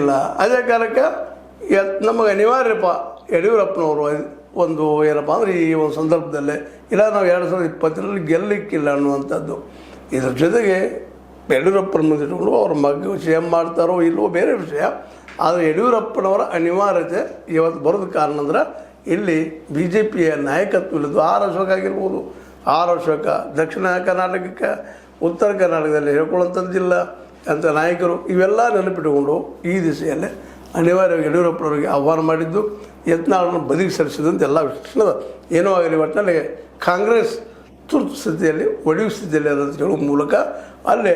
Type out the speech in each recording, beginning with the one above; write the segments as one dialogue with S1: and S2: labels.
S1: ಇಲ್ಲ. ಅದೇ ಕಾರಣಕ್ಕೆ ನಮಗೆ ಅನಿವಾರ್ಯಪ್ಪ ಯಡಿಯೂರಪ್ಪನವರು ಒಂದು ಏನಪ್ಪ ಅಂದರೆ ಈ ಒಂದು ಸಂದರ್ಭದಲ್ಲೇ ಇಲ್ಲ ನಾವು 2020 ಗೆಲ್ಲಲಿಕ್ಕಿಲ್ಲ ಅನ್ನುವಂಥದ್ದು. ಇದ್ರ ಜೊತೆಗೆ ಯಡಿಯೂರಪ್ಪನ ಮುಂದೆ ಇಟ್ಕೊಂಡು ಅವ್ರ ಮಗ CM ಮಾಡ್ತಾರೋ ಇಲ್ಲವೋ ಬೇರೆ ವಿಷಯ. ಆದರೆ ಯಡಿಯೂರಪ್ಪನವರ ಅನಿವಾರ್ಯತೆ ಇವತ್ತು ಬರೋದ ಕಾರಣ ಅಂದ್ರೆ ಇಲ್ಲಿ BJPಯ ನಾಯಕತ್ವ ಇಲ್ಲದು 6 ಅಶೋಕ ಆಗಿರ್ಬೋದು, 6 ಅಶೋಕ ದಕ್ಷಿಣ ಕರ್ನಾಟಕಕ್ಕೆ ಉತ್ತರ ಕರ್ನಾಟಕದಲ್ಲಿ ಹೇಳ್ಕೊಳ್ಳೋಂಥದ್ದಿಲ್ಲ ಅಂತ ನಾಯಕರು ಇವೆಲ್ಲ ನೆನಪಿಟ್ಟುಕೊಂಡು ಈ ದಿಸೆಯಲ್ಲೇ ಅನಿವಾರ್ಯವಾಗಿ ಯಡಿಯೂರಪ್ಪನವರಿಗೆ ಆಹ್ವಾನ ಮಾಡಿದ್ದು, ಯತ್ನಾಳನ್ನು ಬದಿಗೆ ಸರಿಸಿದಂತೆ ಎಲ್ಲ ವಿಷಯದ ಏನೋ ಆಗಲಿ ಒಟ್ಟಿನಲ್ಲಿ ಕಾಂಗ್ರೆಸ್ ತುರ್ತು ಸ್ಥಿತಿಯಲ್ಲಿ ಒಡೆಯುವ ಸ್ಥಿತಿಯಲ್ಲಿ ಅಂತ ಹೇಳುವ ಮೂಲಕ ಅಲ್ಲೇ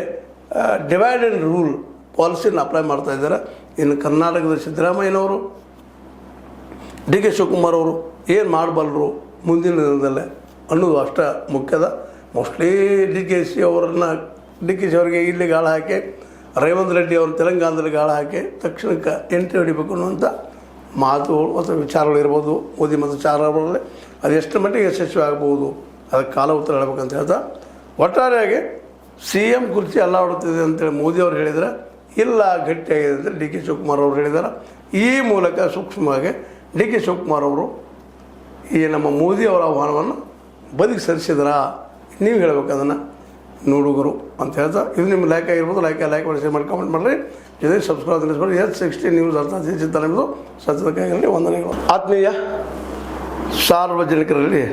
S1: ಡಿವೈಡ್ ಆ್ಯಂಡ್ ರೂಲ್ ಪಾಲಿಸಿನ ಅಪ್ಲೈ ಮಾಡ್ತಾ ಇದ್ದಾರೆ. ಇನ್ನು ಕರ್ನಾಟಕದ ಸಿದ್ದರಾಮಯ್ಯನವರು DK ಶಿವಕುಮಾರ್ ಅವರು ಏನು ಮಾಡಬಲ್ಲರು ಮುಂದಿನ ದಿನದಲ್ಲೇ ಅನ್ನೋದು ಅಷ್ಟೇ ಮುಖ್ಯದ. ಮೋಸ್ಟ್ಲಿ DKC ಅವರಿಗೆ ಇಲ್ಲಿ ಗಾಳ ಹಾಕಿ ರೇವಂತ್ ರೆಡ್ಡಿ ಅವರು ತೆಲಂಗಾಣದಲ್ಲಿ ಗಾಳ ಹಾಕಿ ತಕ್ಷಣಕ್ಕೆ ಎಂಟ್ರಿ ಹೊಡಿಬೇಕು ಅನ್ನುವಂಥ ಮಾತುಗಳು ಅಥವಾ ವಿಚಾರಗಳು ಇರ್ಬೋದು. ಮೋದಿ ಮತ್ತು ವಿಚಾರಗಳಲ್ಲಿ ಅದು ಎಷ್ಟು ಮಟ್ಟಿಗೆ ಯಶಸ್ವಿ ಆಗ್ಬೋದು ಅದಕ್ಕೆ ಕಾಲ ಉತ್ತರ ಹೇಳಬೇಕಂತ ಹೇಳ್ತಾ, ಒಟ್ಟಾರೆಯಾಗಿ CM ಕುರ್ಚಿ ಅಲ್ಲಾಡುತ್ತಿದೆ ಅಂತೇಳಿ ಮೋದಿ ಅವರು ಹೇಳಿದರೆ ಇಲ್ಲ ಗಟ್ಟಿಯಾಗಿದೆ ಅಂತೇಳಿ DK ಶಿವಕುಮಾರ್ ಅವರು ಹೇಳಿದ್ದಾರೆ. ಈ ಮೂಲಕ ಸೂಕ್ಷ್ಮವಾಗಿ DK ಶಿವಕುಮಾರ್ ಅವರು ಈ ನಮ್ಮ ಮೋದಿ ಅವರ ಆಹ್ವಾನವನ್ನು ಬದಿಗೆ ಸರಿಸಿದ್ರಾ ನೀವು ಹೇಳ್ಬೇಕು ಅದನ್ನು ನೋಡುಗರು ಅಂತ ಹೇಳ್ತಾ, ಇದು ನಿಮ್ಮ ಲೈಕ್ ಆಗಿರ್ಬೋದು. ಲೈಕ್ ಮಾಡಿ ಶೇರ್ ಮಾಡಿ ಕಮೆಂಟ್ ಮಾಡಿರಿ. ಜೊತೆಗೆ ಸಬ್ಸ್ಕ್ರೈಬ್ ತಿಳಿಸ್ಬಿಡಿ. H16 ನ್ಯೂಸ್ ಅರ್ಥಾತ್ ಚಿಂತ ನಿಮ್ಮದು ಸತ್ಯದಕ್ಕಾಗಿ ವಂದನೆಗಳು. ಆತ್ಮೀಯ ಸಾರ್ವಜನಿಕರಲ್ಲಿ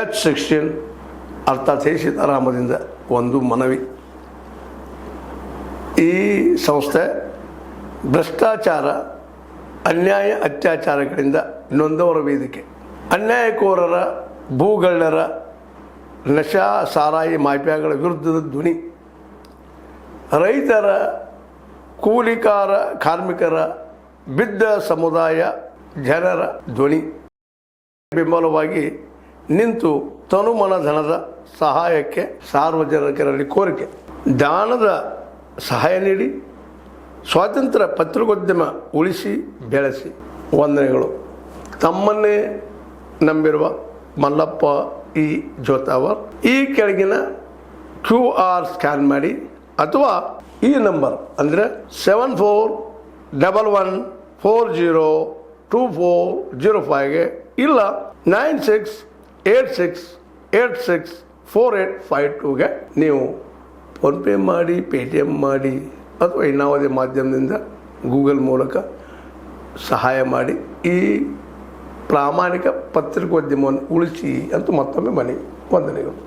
S1: H16 ಅರ್ಥಾತ್ ಸೀತಾರಾಮದಿಂದ ಒಂದು ಮನವಿ. ಈ ಸಂಸ್ಥೆ ಭ್ರಷ್ಟಾಚಾರ, ಅನ್ಯಾಯ, ಅತ್ಯಾಚಾರಗಳಿಂದ ನೊಂದವರ ವೇದಿಕೆ. ಅನ್ಯಾಯಕೋರರ, ಭೂಗಳ್ಳರ, ನಶಾ ಸಾರಾಯಿ ಮಾಫಿಯಾಗಳ ವಿರುದ್ಧದ ಧ್ವನಿ. ರೈತರ, ಕೂಲಿಕಾರ, ಕಾರ್ಮಿಕರ, ಬಿದ್ದ ಸಮುದಾಯ ಜನರ ಧ್ವನಿ. ಬೆಂಬಲವಾಗಿ ನಿಂತು ತನುಮನ ಧನದ ಸಹಾಯಕ್ಕೆ ಸಾರ್ವಜನಿಕರಲ್ಲಿ ಕೋರಿಕೆ. ದಾನದ ಸಹಾಯ ನೀಡಿ ಸ್ವಾತಂತ್ರ್ಯ ಪತ್ರಿಕೋದ್ಯಮ ಉಳಿಸಿ ಬೆಳೆಸಿ. ವಂದನೆಗಳು. ತಮ್ಮನ್ನೇ ನಂಬಿರುವ ಮಲ್ಲಪ್ಪ ಇ ಜೋತಾವರ್. ಈ ಕೆಳಗಿನ QR ಸ್ಕ್ಯಾನ್ ಮಾಡಿ ಅಥವಾ ಈ ನಂಬರ್ ಅಂದರೆ 7411402405ಗೆ ಇಲ್ಲ 9686864852ಗೆ ನೀವು ಫೋನ್ಪೇ ಮಾಡಿ, Paytm ಮಾಡಿ ಅಥವಾ ಇನ್ನಾವುದೇ ಮಾಧ್ಯಮದಿಂದ ಗೂಗಲ್ ಮೂಲಕ ಸಹಾಯ ಮಾಡಿ ಈ ಪ್ರಾಮಾಣಿಕ ಪತ್ರಿಕೋದ್ಯಮವನ್ನು ಉಳಿಸಿ ಅಂತ ಮತ್ತೊಮ್ಮೆ ಮನವಿ. ವಂದನೆಗಳು.